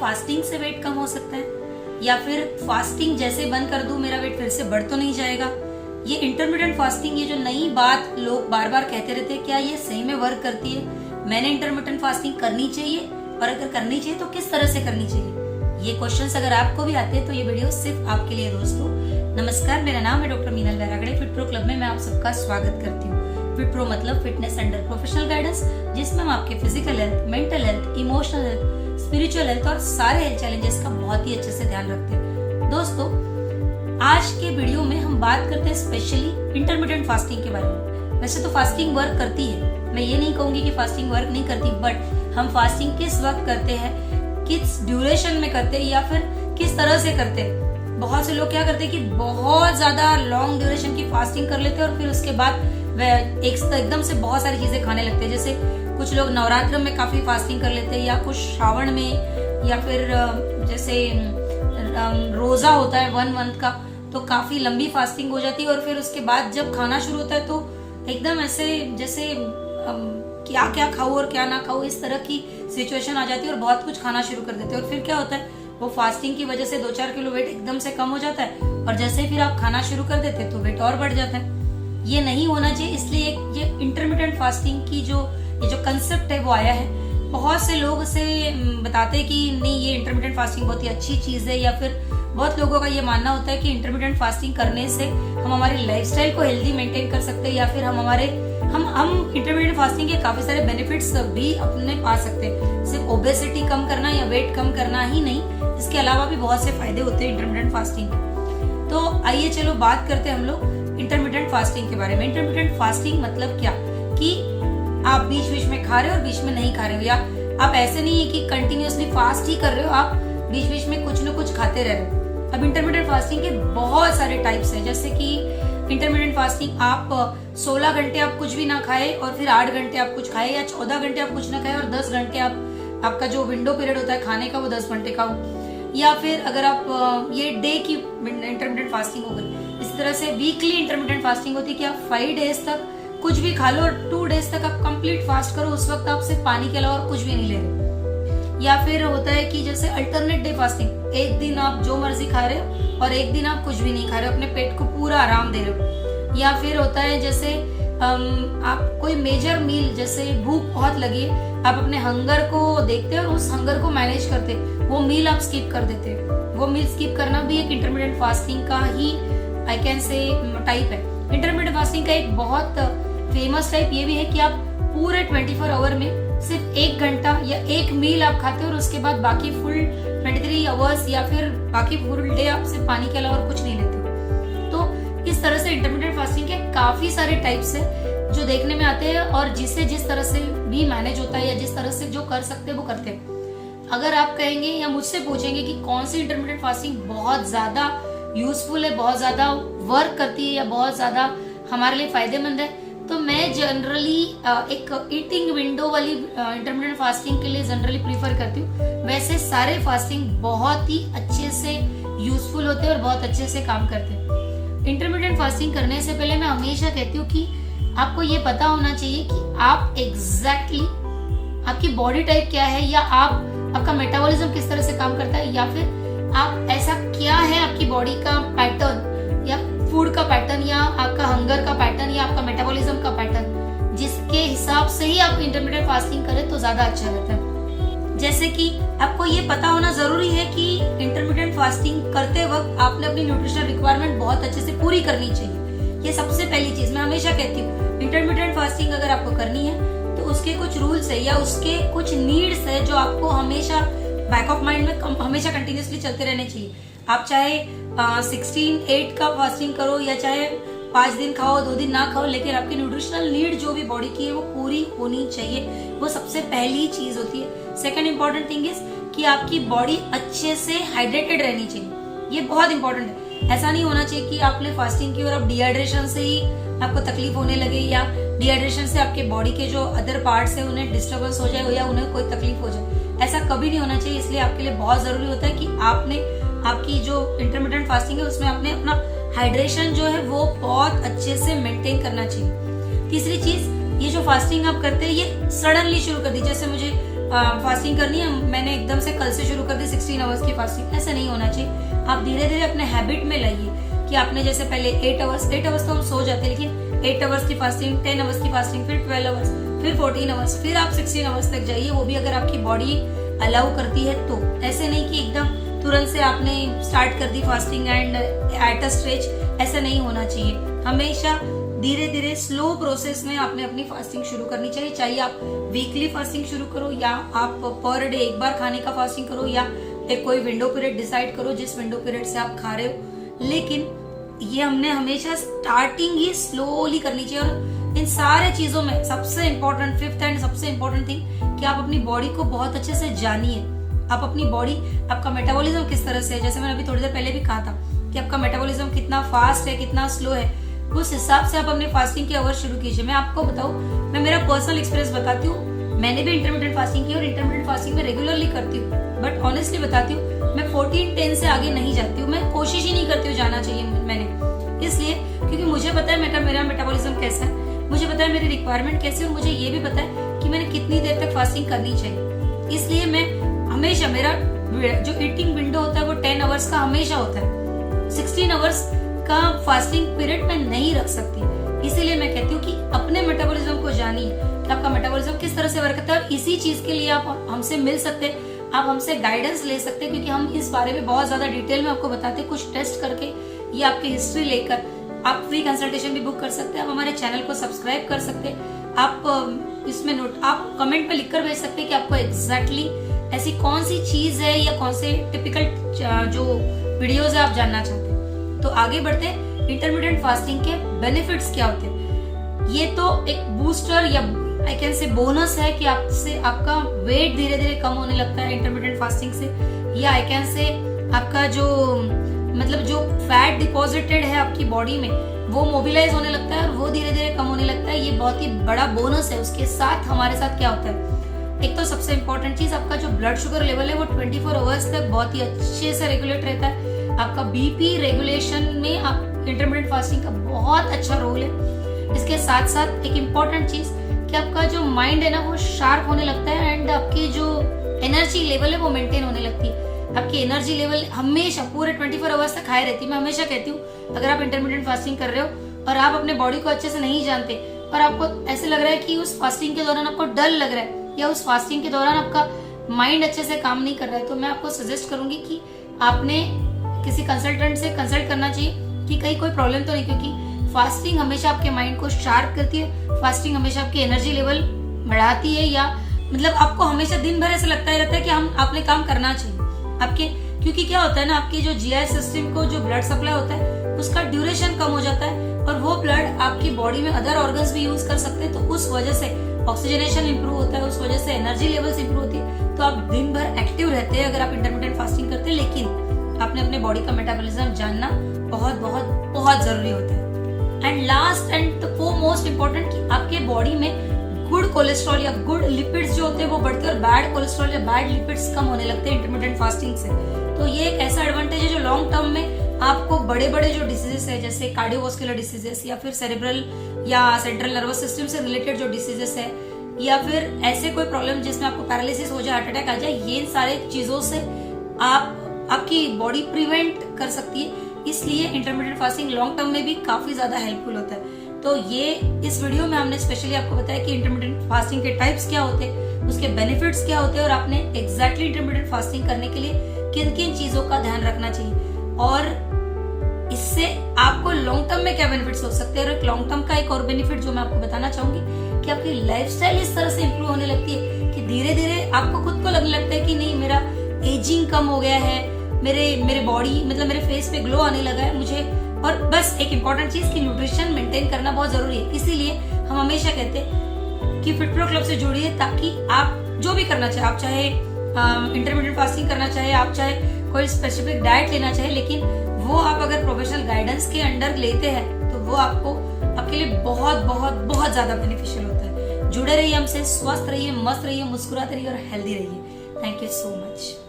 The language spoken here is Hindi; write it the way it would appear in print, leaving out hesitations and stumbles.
फास्टिंग से वेट कम हो सकता है, या फिर फास्टिंग जैसे बंद कर दूं मेरा वेट फिर से बढ़ तो नहीं जाएगा। ये इंटरमिटेंट फास्टिंग, ये जो नई बात लोग बार बार कहते रहते हैं, क्या ये सही में वर्क करती है? मैंने इंटरमिटेंट फास्टिंग करनी चाहिए, और अगर करनी चाहिए तो किस तरह से करनी चाहिए? ये क्वेश्चंस अगर आपको भी आते हैं तो ये वीडियो सिर्फ आपके लिए दोस्तों। नमस्कार, मेरा नाम है doctor Meenal Bairagade. Fit pro club में मैं आप सबका स्वागत करती हूँ। फिट प्रो मतलब फिटनेस अंडर प्रोफेशनल गाइडेंस, जिसमें हम आपके physical health, mental health, emotional health, spiritual health और सारे हेल्थ चैलेंजेस का बहुत ही अच्छे से ध्यान रखते हैं। दोस्तों, आज के वीडियो में हम बात करते हैं स्पेशली इंटरमिटेंट फास्टिंग के बारे में। वैसे तो फास्टिंग वर्क करती है, मैं ये नहीं कहूंगी कि फास्टिंग वर्क नहीं करती, बट हम फास्टिंग किस वक्त करते हैं, किस ड्यूरेशन में करते हैं, या फिर किस तरह से करते हैं। बहुत से लोग क्या करते हैं कि बहुत ज्यादा लॉन्ग ड्यूरेशन की फास्टिंग कर लेते हैं और फिर उसके बाद एकदम से बहुत सारी चीजें खाने लगते हैं। जैसे कुछ लोग नवरात्र में काफी फास्टिंग कर लेते हैं, या कुछ श्रावण में, या फिर जैसे रोजा होता है 1 मंथ का, तो काफी लंबी फास्टिंग हो जाती है। और फिर उसके बाद जब खाना शुरू होता है तो एकदम ऐसे जैसे क्या क्या खाऊं और क्या ना खाऊं, इस तरह की सिचुएशन आ जाती है और बहुत कुछ खाना शुरू कर देते हैं। और फिर क्या होता है, वो फास्टिंग की वजह से 2-4 किलो वेट एकदम से कम हो जाता है, और जैसे फिर आप खाना शुरू कर देते हैं तो वेट और बढ़ जाता है। ये नहीं होना चाहिए, इसलिए ये इंटरमिटेंट फास्टिंग की ये जो कंसेप्ट है वो आया है। बहुत से लोग से बताते हैं कि नहीं, ये इंटरमिटेंट फास्टिंग बहुत ही अच्छी चीज है, या फिर बहुत लोगों का ये मानना होता है कि इंटरमिटेंट फास्टिंग करने से हम हमारी लाइफस्टाइल को हेल्दी मेंटेन कर सकते हैं, या फिर हम इंटरमिटेंट फास्टिंग के काफी सारे बेनिफिट्स भी अपने पा सकते हैं। सिर्फ ओबेसिटी कम करना या वेट कम करना ही नहीं, इसके अलावा भी बहुत से फायदे होते हैं इंटरमिटेंट फास्टिंग के। तो आइए चलो बात करते हैं हम लोग इंटरमिटेंट फास्टिंग के बारे में। इंटरमिटेंट फास्टिंग मतलब क्या, कि आप बीच बीच में खा रहे हो और बीच में नहीं खा रहे हो, या आप ऐसे नहीं है कि कंटिन्यूअसली फास्ट ही कर रहे हो, आप बीच बीच में कुछ न कुछ खाते रह रहे हो। अब इंटरमिटेंट फास्टिंग के बहुत सारे टाइप्स हैं, जैसे कि इंटरमिटेंट फास्टिंग आप 16 घंटे आप कुछ भी ना खाए और फिर 8 घंटे आप कुछ खाए, या 14 घंटे आप कुछ ना खाए और 10 घंटे आपका जो विंडो पीरियड होता है खाने का वो 10 घंटे का हो। या फिर अगर आप ये डे की इंटरमिटेंट फास्टिंग हो गई, इस तरह से वीकली इंटरमिटेंट फास्टिंग होती है कि आप 5 डेज तक कुछ भी खा लो और 2 डेज तक आप कंप्लीट फास्ट करो। उस वक्त आप सिर्फ पानी के अलावा और कुछ भी नहीं ले रहे। या फिर होता है कि जैसे अल्टरनेट डे फास्टिंग, एक दिन आप जो मर्जी खा रहे हो और एक दिन आप कुछ भी नहीं खा रहे हो, अपने पेट को पूरा आराम दे रहे हो। या फिर होता है जैसे आप कोई मेजर मील, जैसे भूख बहुत लगी, आप अपने हंगर को देखते हैं और उस हंगर को मैनेज करते, वो मील आप स्किप कर देते हैं। वो मील स्किप करना भी एक इंटरमिटेंट फास्टिंग का ही आई कैन से टाइप है। इंटरमिटेंट फास्टिंग का एक बहुत फेमस टाइप ये भी है कि आप पूरे 24 आवर में सिर्फ 1 घंटा या 1 मील आप खाते हो और उसके बाद बाकी फुल 23 आवर्स या फिर बाकी फुल डे आप सिर्फ पानी के अलावा और कुछ नहीं लेते। तो इस तरह से इंटरमिटेंट फास्टिंग के काफी सारे टाइप्स है जो देखने में आते हैं, और जिसे जिस तरह से भी मैनेज होता है या जिस तरह से जो कर सकते हैं वो करते हैं। अगर आप कहेंगे या मुझसे पूछेंगे कि कौन सी इंटरमिटेंट फास्टिंग बहुत ज्यादा यूजफुल है, बहुत ज्यादा वर्क करती है या बहुत ज्यादा हमारे लिए फायदेमंद है, तो मैं जनरली एक ईटिंग विंडो वाली इंटरमिटेंट फास्टिंग के लिए जनरली प्रीफर करती हूँ। वैसे सारे फास्टिंग बहुत ही अच्छे से यूजफुल होते हैं और बहुत अच्छे से काम करते हैं। इंटरमिटेंट फास्टिंग करने से पहले मैं हमेशा कहती हूँ कि आपको ये पता होना चाहिए कि आप एग्जैक्टली आपकी बॉडी टाइप क्या है, या आपका मेटाबॉलिज्म किस तरह से काम करता है, या फिर आप ऐसा क्या है आपकी बॉडी का पैटर्न, या फूड का पैटर्न, या आपका हंगर का पैटर्न, या आपका मेटाबॉलिज्म का पैटर्न, जिसके हिसाब से ही आप इंटरमिटेंट फास्टिंग करें तो ज्यादा अच्छा रहता है। जैसे कि आपको ये पता होना जरूरी है कि इंटरमिटेंट फास्टिंग करते वक्त आपने अपनी न्यूट्रिशनल रिक्वायरमेंट बहुत अच्छे से पूरी करनी चाहिए। ये सबसे पहली चीज मैं हमेशा कहती हूँ। इंटरमिटेंट फास्टिंग अगर आपको करनी है तो उसके कुछ रूल्स है या उसके कुछ नीड्स है जो आपको हमेशा बैक ऑफ माइंड में हमेशा कंटिन्यूसली चलते रहने चाहिए। आप चाहे 16/8 का फास्टिंग करो या चाहे 5 दिन खाओ 2 दिन ना खाओ, लेकिन आपकी न्यूट्रिशनल नीड जो भी बॉडी की है वो पूरी होनी चाहिए। वो सबसे पहली चीज होती है। सेकंड इंपॉर्टेंट थिंग इज कि आपकी बॉडी अच्छे से हाइड्रेटेड रहनी चाहिए। ये बहुत इंपॉर्टेंट है। ऐसा नहीं होना चाहिए कि आपने फास्टिंग की और आप डिहाइड्रेशन से ही आपको तकलीफ होने लगे, या डिहाइड्रेशन से आपके बॉडी के जो अदर पार्ट्स है उन्हें डिस्टर्बेंस हो जाए या उन्हें कोई तकलीफ हो जाए। ऐसा कभी नहीं होना चाहिए। इसलिए आपके लिए बहुत जरूरी होता है कि आपकी जो इंटरमिटेंट फास्टिंग है उसमें आपने अपना हाइड्रेशन जो है वो बहुत अच्छे से मेंटेन करना चाहिए। तीसरी चीज, ये जो फास्टिंग आप करते हैं ये सडनली शुरू कर दी। जैसे मुझे फास्टिंग करनी है, मैंने एकदम से कल से शुरू कर दी 16 आवर्स की फास्टिंग, ऐसा नहीं होना चाहिए। आप धीरे धीरे अपने हैबिट में लाइए कि आपने जैसे पहले 8 आवर्स तो हम सो जाते हैं, लेकिन 8 आवर्स की फास्टिंग, 10 आवर्स की फास्टिंग, फिर 12 आवर्स, फिर 14 आवर्स, फिर आप 16 आवर्स तक जाइए, वो भी अगर आपकी बॉडी अलाउ करती है तो। ऐसे नहीं कि एकदम तुरंत से आपने स्टार्ट कर दी fasting and at a stretch, ऐसा नहीं होना चाहिए। हमेशा धीरे धीरे स्लो प्रोसेस में आपने अपनी फास्टिंग शुरू करनी चाहिए। चाहे आप वीकली फास्टिंग शुरू करो या आप पर डे एक बार खाने का फास्टिंग करो, या एक कोई विंडो पीरियड डिसाइड करो जिस विंडो पीरियड से आप खा रहे हो, लेकिन ये हमने हमेशा स्टार्टिंग ही स्लोली करनी चाहिए। और इन सारे चीजों में सबसे इम्पोर्टेंट, फिफ्थ एंड सबसे इम्पोर्टेंट थिंग कि आप अपनी बॉडी को बहुत अच्छे से जानिए। आप अपनी बॉडी, आपका मेटाबॉलिज्म किस तरह से है, जैसे मैंने अभी थोड़ी देर पहले भी कहा था कि आपका मेटाबॉलिज्म कितना फास्ट है, कितना स्लो है, उस हिसाब से आप अपने फास्टिंग के आवर शुरू कीजिए। मैं आपको बताऊं, मैं मेरा पर्सनल एक्सपीरियंस बताती हूँ। मैंने भी इंटरमीडिएट फास्टिंग की और इंटरमीडिएट फास्टिंग में रेगुलरली करती हूँ, बट ऑनेस्टली बताती हूँ मैं 14-10 से आगे नहीं जाती हूँ। मैं कोशिश ही नहीं करती हूँ जाना चाहिए मैंने, इसलिए क्योंकि मुझे पता है मेरा मेटाबॉलिज्म कैसा है, मुझे पता है मेरी रिक्वायरमेंट कैसी है, और मुझे ये भी पता है कि मैंने कितनी देर तक फास्टिंग करनी चाहिए। इसलिए मैं हमेशा, मेरा जो ईटिंग विंडो होता है वो 10 आवर्स का हमेशा होता है। 16 आवर्स का फास्टिंग पीरियड मैं नहीं रख सकती। इसीलिए मैं कहती हूँ कि अपने मेटाबॉलिज्म को जानिए कि आपका मेटाबॉलिज्म किस तरह से वर्क करता है। इसी चीज के लिए आप हमसे मिल सकते हैं, आप हमसे गाइडेंस ले सकते हैं, क्योंकि हम इस बारे में बहुत ज्यादा डिटेल में आपको बताते हैं, कुछ टेस्ट करके या आपकी हिस्ट्री लेकर। आप फ्री कंसल्टेशन भी बुक कर सकते हैं, आप हमारे चैनल को सब्सक्राइब कर सकते हैं, आप इसमें नोट, आप कमेंट में लिखकर भेज सकते हैं कि आपको एग्जैक्टली ऐसी कौन सी चीज है या कौन से टिपिकल जो वीडियोज है आप जानना चाहते हैं। तो आगे बढ़ते हैं, इंटरमीडिएट फास्टिंग के बेनिफिट्स क्या होते हैं। ये तो एक बूस्टर या आई कैन से बोनस है कि आपका वेट धीरे धीरे कम होने लगता है इंटरमीडिएट फास्टिंग से, या आई कैन से आपका जो मतलब जो फैट डिपॉजिटेड है आपकी बॉडी में वो मोबिलाइज होने लगता है और वो धीरे धीरे कम होने लगता है। ये बहुत ही बड़ा बोनस है। उसके साथ हमारे साथ क्या होता है, एक तो सबसे इम्पोर्टेंट चीज, आपका जो ब्लड शुगर लेवल है वो 24 आवर्स तक बहुत ही अच्छे से रेगुलेट रहता है। आपका बीपी रेगुलेशन में इंटरमीडिएट फास्टिंग का बहुत अच्छा रोल है। इसके साथ साथ एक इम्पोर्टेंट चीज कि आपका जो माइंड है ना वो शार्प होने लगता है एंड आपकी जो एनर्जी लेवल है वो मेंटेन होने लगती है। आपकी एनर्जी लेवल हमेशा पूरे 24 आवर्स तक हाई रहती है। मैं हमेशा कहती हूँ अगर आप इंटरमीडिएट फास्टिंग कर रहे हो और आप अपने बॉडी को अच्छे से नहीं जानते और आपको ऐसे लग रहा है कि उस फास्टिंग के दौरान आपको डर लग रहा है या उस फास्टिंग के दौरान आपका माइंड अच्छे से काम नहीं कर रहा है, तो मैं आपको सजेस्ट करूंगी कि आपने किसी कंसल्टेंट से कंसल्ट करना चाहिए कि कहीं कोई प्रॉब्लम तो नहीं, क्योंकि फास्टिंग हमेशा आपके माइंड को शार्प करती है। फास्टिंग हमेशा आपकी एनर्जी लेवल बढ़ाती है, या मतलब आपको हमेशा दिन भर ऐसा लगता रहता है कि आपने काम करना चाहिए आपके, क्योंकि क्या होता है ना, आपकी जो जीआई सिस्टम को जो ब्लड सप्लाई होता है उसका ड्यूरेशन कम हो जाता है और वो ब्लड आपकी बॉडी में अदर ऑर्गन्स भी यूज कर सकते हैं, तो उस वजह से ऑक्सीजनेशन इंप्रूव होता है, उस वजह से एनर्जी लेवल्स इंप्रूव होती है, तो आप दिन भर एक्टिव रहते हैं अगर आप इंटरमिटेंट फास्टिंग करते हैं। लेकिन आपने अपने बॉडी का मेटाबॉलिज्म जानना बहुत बहुत बहुत जरूरी होता है। And last and most important कि आपके बॉडी में गुड कोलेस्ट्रॉल या गुड लिपिड्स जो होते हैं वो बढ़ते हैं और बैड कोलेस्ट्रॉल या बैड लिपिड्स कम होने लगते हैं इंटरमिटेंट फास्टिंग से। तो ये एक ऐसा एडवांटेज है जो लॉन्ग टर्म में आपको बड़े बड़े जो डिसीजेस है जैसे कार्डियोवास्कुलर डिसीजेस या फिर सेरेब्रल या सेंट्रल नर्वस सिस्टम से रिलेटेड जो डिसीजेस है या फिर ऐसे कोई प्रॉब्लम जिसमें आपको पैरालिसिस हो जाए, हार्ट अटैक आ जाए, ये सारे चीजों से आपकी बॉडी प्रिवेंट कर सकती है। इसलिए इंटरमिटेंट फास्टिंग लॉन्ग टर्म में भी काफी ज्यादा हेल्पफुल होता है। तो ये इस वीडियो में हमने स्पेशली आपको बताया कि इंटरमिटेंट फास्टिंग के टाइप्स क्या होते हैं, उसके बेनिफिट्स क्या होते हैं और आपने एग्जैक्टली इंटरमिटेंट फास्टिंग करने के लिए किन किन चीजों का ध्यान रखना चाहिए और इससे आपको लॉन्ग टर्म में क्या बेनिफिट्स हो सकते हैं। और एक लॉन्ग टर्म का एक और बेनिफिट जो मैं आपको बताना चाहूंगी कि आपकी लाइफस्टाइल इस तरह से इंप्रूव होने लगती है कि धीरे धीरे आपको खुद को लगने लगता है कि नहीं, मेरा एजिंग कम हो गया है, मेरे बॉडी मतलब मेरे फेस पे ग्लो आने लगा है मुझे। और बस एक इम्पॉर्टेंट चीज कि न्यूट्रिशन मेंटेन करना बहुत जरूरी है। इसीलिए हम हमेशा कहते हैं कि फिट प्रो क्लब से जुड़िए ताकि आप जो भी करना चाहे, आप चाहे इंटरमीडिएट फास्टिंग करना चाहे, आप चाहे कोई स्पेसिफिक डाइट लेना चाहे, लेकिन वो आप अगर प्रोफेशनल गाइडेंस के अंडर लेते हैं तो वो आपके लिए बहुत बहुत बहुत ज्यादा बेनिफिशियल होता है। जुड़े रहिए हमसे, स्वस्थ रहिए, मस्त रहिए, मुस्कुराते रहिए और हेल्दी रहिए। Thank you so much.